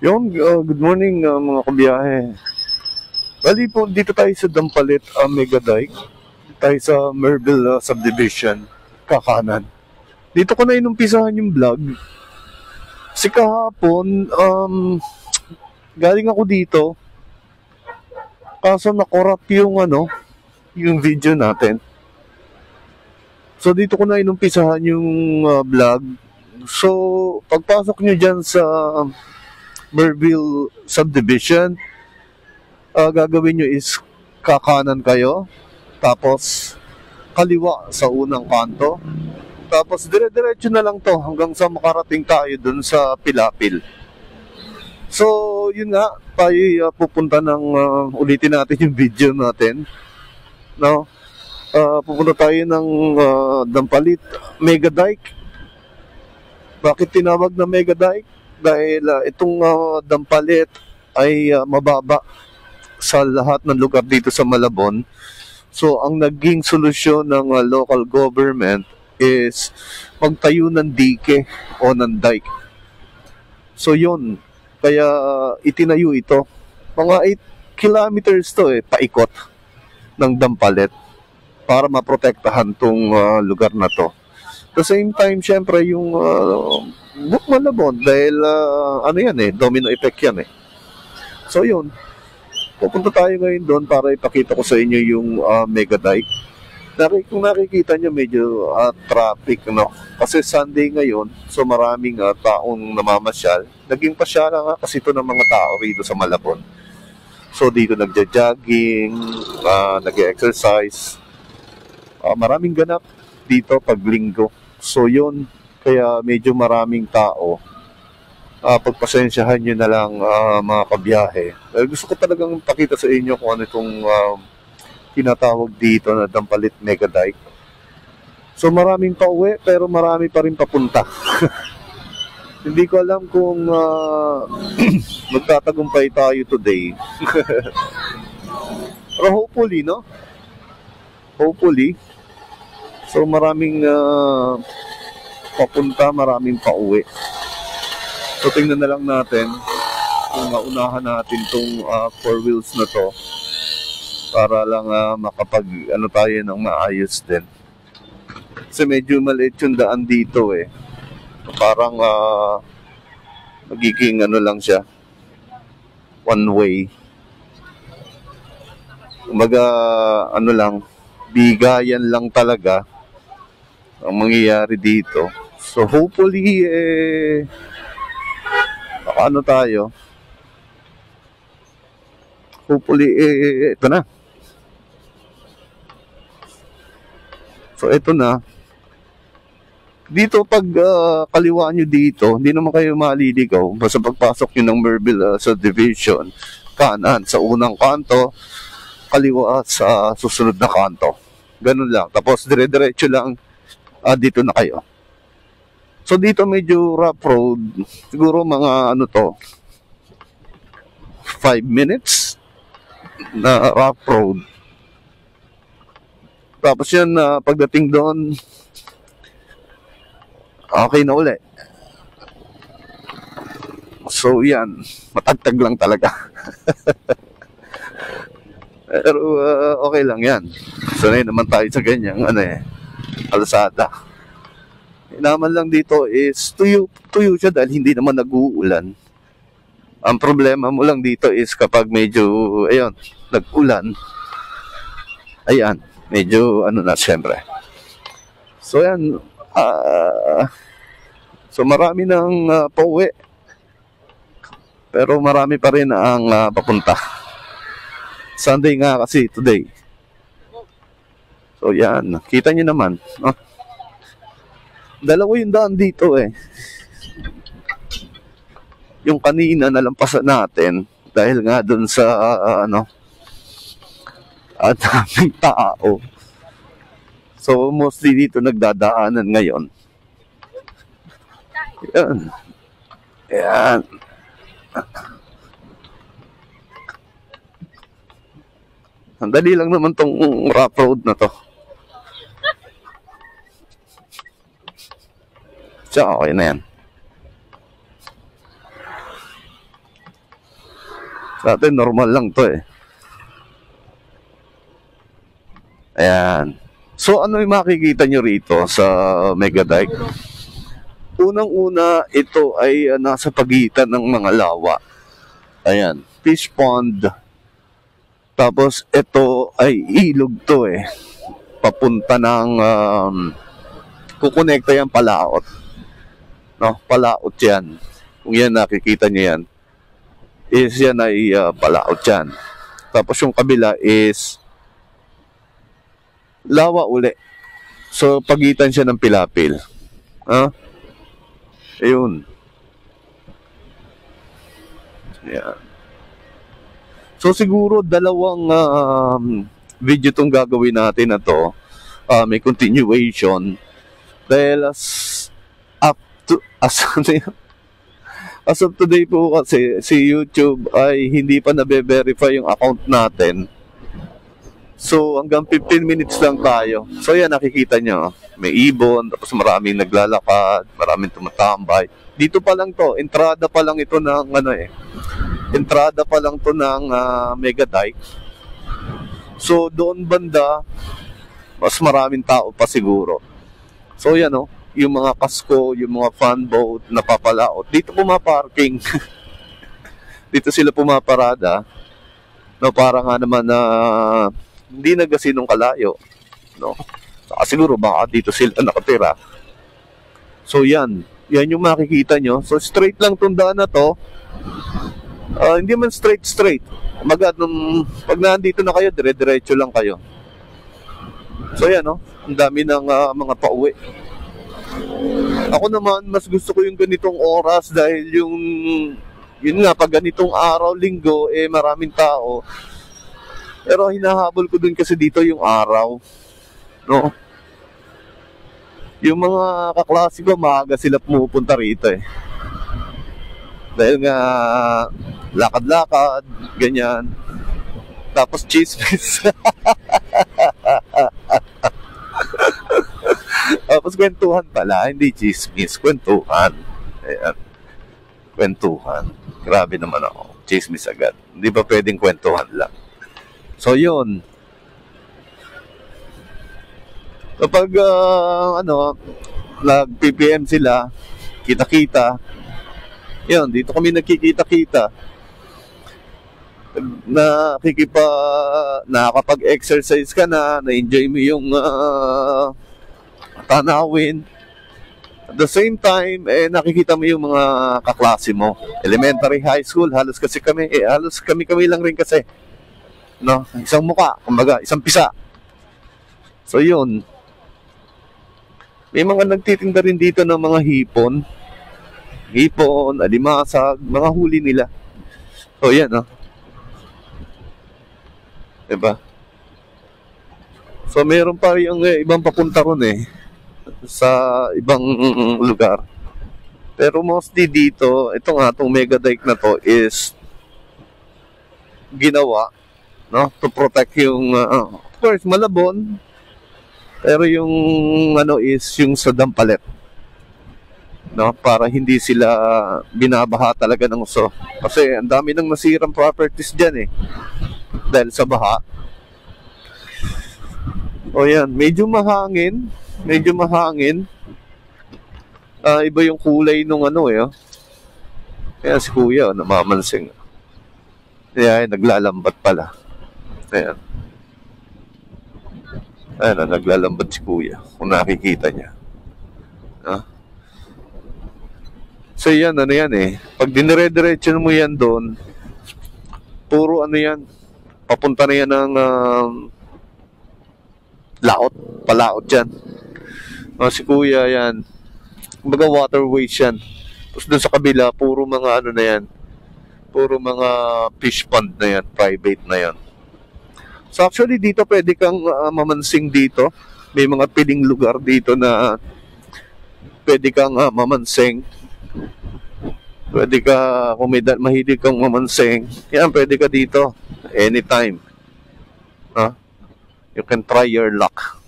Good morning mga kabiyahe. Bali po, dito tayo sa Dampalit, Mega Dike. Tayo sa Merville Subdivision, kakanan. Dito ko na inumpisahan yung vlog. Kasi kahapon, galing ako dito. Kaso nakorap yung yung video natin. So dito ko na inumpisahan yung vlog. So, pagpasok nyo dyan sa Merville Subdivision, gagawin nyo is kakanan kayo, tapos kaliwa sa unang kanto, tapos dire-diretso na lang to hanggang sa makarating tayo dun sa Pilapil. So yun nga, tayo pupunta ng ulitin natin yung video natin, no? Pupunta tayo ng Dampalit Mega Dike. Bakit tinawag na Mega Dike? Dahil itong Dampalit ay mababa sa lahat ng lugar dito sa Malabon. So ang naging solusyon ng local government is magtayo ng dike o ng dike. So yun, kaya itinayo ito. Mga 8 kilometers to paikot ng Dampalit para maprotektahan tong lugar na to. At the same time, syempre yung Malabon, dahil domino effect yan So yun, pupunta tayo ngayon doon para ipakita ko sa inyo yung Mega Dike. Kung nakikita nyo, medyo traffic, no? Kasi Sunday ngayon, so maraming taong namamasyal. Naging pasyala nga kasi ito ng mga tao rito sa Malabon. So dito nagja-jogging, nag-exercise. Maraming ganap dito pag linggo. So yun, kaya medyo maraming tao. Pagpasensyahan nyo na lang mga kabiyahe. Gusto ko talagang pakita sa inyo kung ano itong tinatawag dito na Dampalit Mega Dike. So maraming pauwi pero marami pa rin papunta. Hindi ko alam kung magtatagumpay tayo today. Pero hopefully, no? Hopefully. So maraming papunta, maraming pauwi. So tingnan na lang natin kung maunahan natin itong 4 wheels na to para lang makapag tayo ng maayos din. Kasi medyo maliit yung daan dito Parang magiging lang siya, one way. Kumbaga lang, bigayan lang talaga ang mangyayari dito. So hopefully tayo. Hopefully ito na. So ito na. Dito pag kaliwa nyo dito, hindi naman kayo maliligaw. Basta pagpasok nyo ng Merville Subdivision, kanan sa unang kanto, kaliwa sa susunod na kanto. Ganun lang. Tapos dire-diretso lang dito na kayo. So dito medyo rough road. Siguro mga 5 minutes na rough road. Tapos yan, pagdating doon, okay na uli. So yan, matagtag lang talaga. Pero okay lang yan. Sanay naman tayo sa ganyang kalsada. Naman lang dito is tuyo siya dahil hindi naman nag-uulan. Ang problema mo lang dito is kapag medyo nag-ulan, medyo na siyempre. So yan, so marami nang pauwi, pero marami pa rin ang papunta. Sunday nga kasi today. So yan, kita nyo naman, no? Dalawa yung daan dito Yung kanina nalampasan natin dahil nga dun sa daming tao. So mostly dito nagdadaanan ngayon. Yan. Ang dali lang naman tong rough road na to. So okay na yan. Dati normal lang to eh. Ayan. So ano yung makikita nyo rito sa Megadike? Unang-una, ito ay nasa pagitan ng mga lawa. Ayan, fish pond. Tapos ito ay ilog to eh. Papunta ng kukonekta yan Palaot. No, Palaot yan. Kung yan nakikita nyo yan, is yan ay Palaot yan. Tapos yung kabila is lawa uli. So pagitan siya ng Pilapil. Ayun. Yan. So siguro dalawang video tong gagawin natin na to. May continuation. Dahil as of today po kasi si YouTube ay hindi pa nabe-verify yung account natin. So hanggang 15 minutes lang tayo. So yan, nakikita nyo. May ibon, tapos maraming naglalakad, maraming tumatambay. Dito pa lang to, entrada pa lang ito ng entrada pa lang to ng Megadike. So doon banda, mas maraming tao pa siguro. So yan yung mga kasko, yung mga fan boat na papalaot. Dito pumaparking. Dito sila pumaparada. No, para nga naman na hindi na gasinong kalayo. No? Saka siguro baka dito sila nakatira. So yan yung makikita nyo. So straight lang tong daan na to. Hindi man straight. Pag nandito na kayo, dire-diretso lang kayo. So yan ang dami ng mga pauwi. Ako naman, mas gusto ko yung ganitong oras dahil yun nga, pag ganitong araw, linggo, maraming tao. Pero hinahabol ko dun kasi dito yung araw. No? Yung mga kaklase ko, maaga sila pumupunta rito eh. Dahil nga, lakad-lakad, ganyan. Tapos chismis. Tapos kwentuhan pala, hindi chismis, kwentuhan. Ayan. Kwentuhan. Grabe naman ako. Chismis agad. Hindi ba pwedeng kwentuhan lang? So yun. Kapag nag-PPM sila, kita-kita. Yun, dito kami nagkikita-kita. Nakakapag-exercise ka na-enjoy mo yung tanawin. At the same time, nakikita mo yung mga kaklase mo. Elementary, high school, halos kami lang rin kasi. No? Isang muka, kumbaga, isang pisa. So yun. May mga nagtitinda rin dito ng mga hipon, alimasag, mga huli nila. So yan diba? So mayroon pa yung ibang papunta ron sa ibang lugar. Pero mostly dito, itong Megadike na to is ginawa to protect yung of course Malabon, pero yung is yung sa Dampalet, para hindi sila binabaha talaga ng uso, kasi ang dami ng nasirang properties dyan dahil sa baha. O yan, medyo mahangin. Iba yung kulay nung Kaya si kuya namamansing. Kaya naglalambat pala. Ayan, naglalambat si kuya, kung nakikita niya. So yan, pag dinire-diretso mo yan doon, puro papunta na yan ng Palaot yan. Si kuya yan, kumbaga waterways yan. Tapos doon sa kabila, puro mga puro mga fish pond na yan, private na yan. So actually dito pwede kang mamansing dito. May mga piling lugar dito na pwede kang mamansing. Pwede ka, kung mahilig kang mamansing, yan, pwede ka dito anytime. You can try your luck.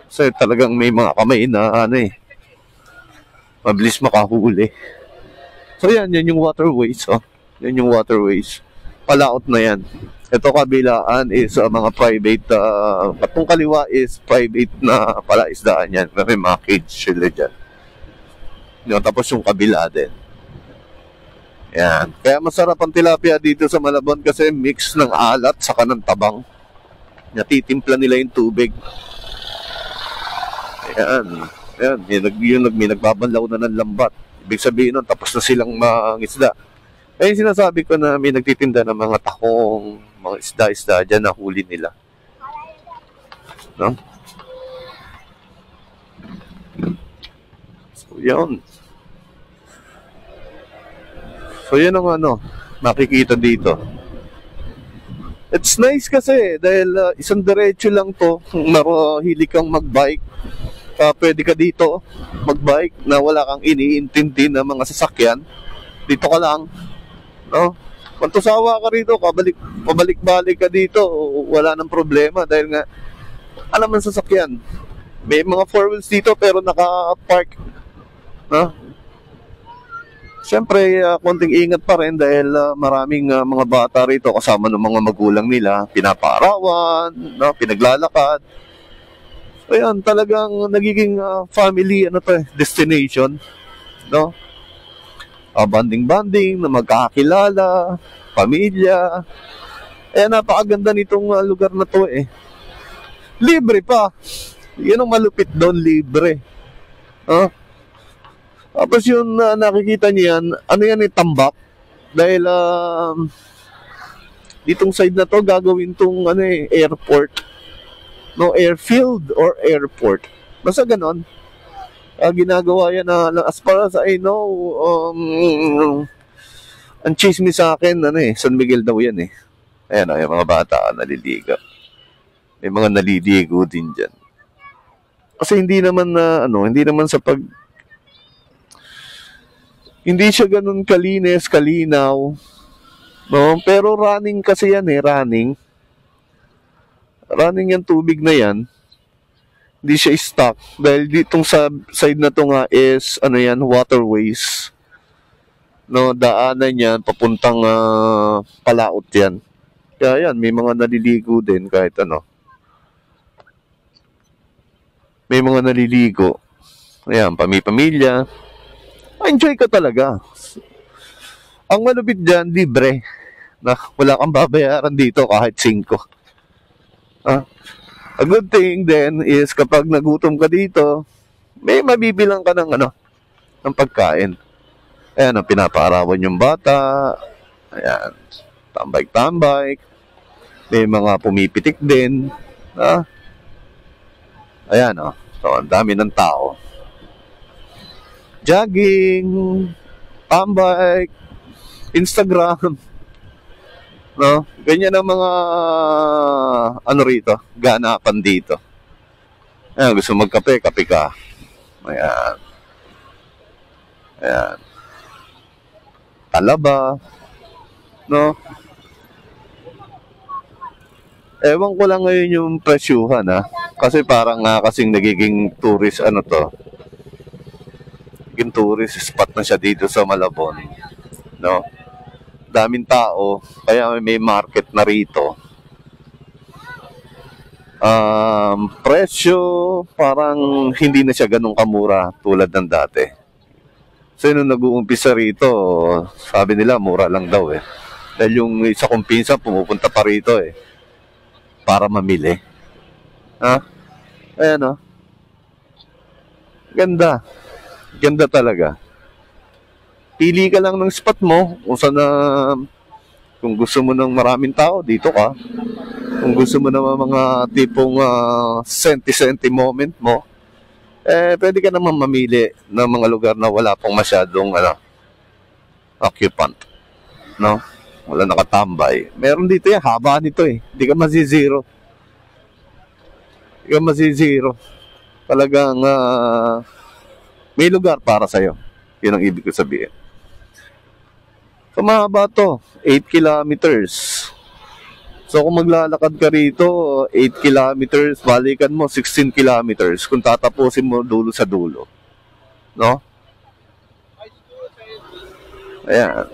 So talagang may mga kamay na mabilis makahuli. So yan yung waterways. Yan yung waterways. palaot na yan. Ito kabilaan is mga private, itong kaliwa is private na palaisdaan yan. May mga cage sila dyan. Tapos yung kabila din. Yan. Kaya masarap ang tilapia dito sa Malabon kasi mix ng alat saka ng tabang. Natitimpla nila yung tubig. Ayan. Ayan. May nagbabanlaw na ng lambat. Ibig sabihin nun, tapos na silang mangisda. Kaya yung sinasabi ko na may nagtitinda ng mga takong, mga isda-isda dyan na huli nila. No? So, yun. So, yun ang makikita dito. It's nice kasi dahil isang diretso lang to. Mahilig kang magbike. Pwede ka dito magbike na wala kang iniintindi na mga sasakyan. Dito ka lang. No? Kung tusawa ka rito, pabalik-balik ka dito, wala nang problema dahil nga alam ang sasakyan. May mga four wheels dito pero naka-park. No? Siyempre, konting ingat pa rin dahil maraming mga bata rito kasama ng mga magulang nila, pinapaarawan, no? Pinaglalakad. So yan, talagang nagiging family destination, no? Banding-banding na magkakilala, pamilya. Napakaganda nitong lugar na to eh. Libre pa. Yan ang malupit doon, libre. Tapos yung nakikita niyo yan, ano yan tambak? Dahil ditong side na to gagawin tong airport. No, airfield or airport. Basta ganon. Ginagawa yan as far as I know, ang chismis sa akin, San Miguel daw yan eh. Ayan yung mga bata naliligo. May mga naliligo din dyan. Kasi hindi naman hindi naman hindi siya ganun kalinis, kalinaw. No? Pero running kasi yan running. Running yung tubig na yan. Hindi siya stuck. Dahil ditong sa side na to nga is, waterways. No, daanan yan, papuntang palaot yan. Kaya yan, may mga naliligo din kahit May mga naliligo. Ayan, pamilya. Enjoy ka talaga. Ang malupit dyan, libre. Wala kang babayaran dito kahit 5. A good thing then is kapag nagutom ka dito, may mabibilang ka ng pagkain. Ayan, pinapaarawan yung bata. Ayan, tambay-tambay. May mga pumipitik din. Ayan, so, ang dami ng tao. Jogging, tambay, Instagram, no? Ganyan ang mga rito, ganapan dito. Ayan, gusto magkape, kape ka. Ayan. Ayan. Talaba, no? Ewan ko lang ngayon yung presyuhan, Kasi parang kasing nagiging tourist, naging tourist spot na siya dito sa Malabon, no? Daming tao, kaya may market na rito. Presyo, parang hindi na siya ganun kamura tulad ng dati. So, nung nag-uumpisa rito, sabi nila, mura lang daw eh. Dahil yung isa kong pinsan, pumupunta pa rito eh. Para mamili. Ayan Ganda. Ganda talaga. Pili ka lang ng spot mo kung saan kung gusto mo ng maraming tao, dito ka. Kung gusto mo ng mga tipong senti-senti moment mo, pwede ka naman mamili ng mga lugar na wala pong masyadong occupant. No? Wala nakatambay. Meron dito haba nito eh. Hindi ka mazizero. Hindi ka mazizero. Talagang may lugar para sa'yo. Yun ang ibig ko sabihin. So, mahaba to. 8 kilometers. So, kung maglalakad ka rito, 8 kilometers, balikan mo 16 kilometers kung tatapusin mo dulo sa dulo. No? Ayan.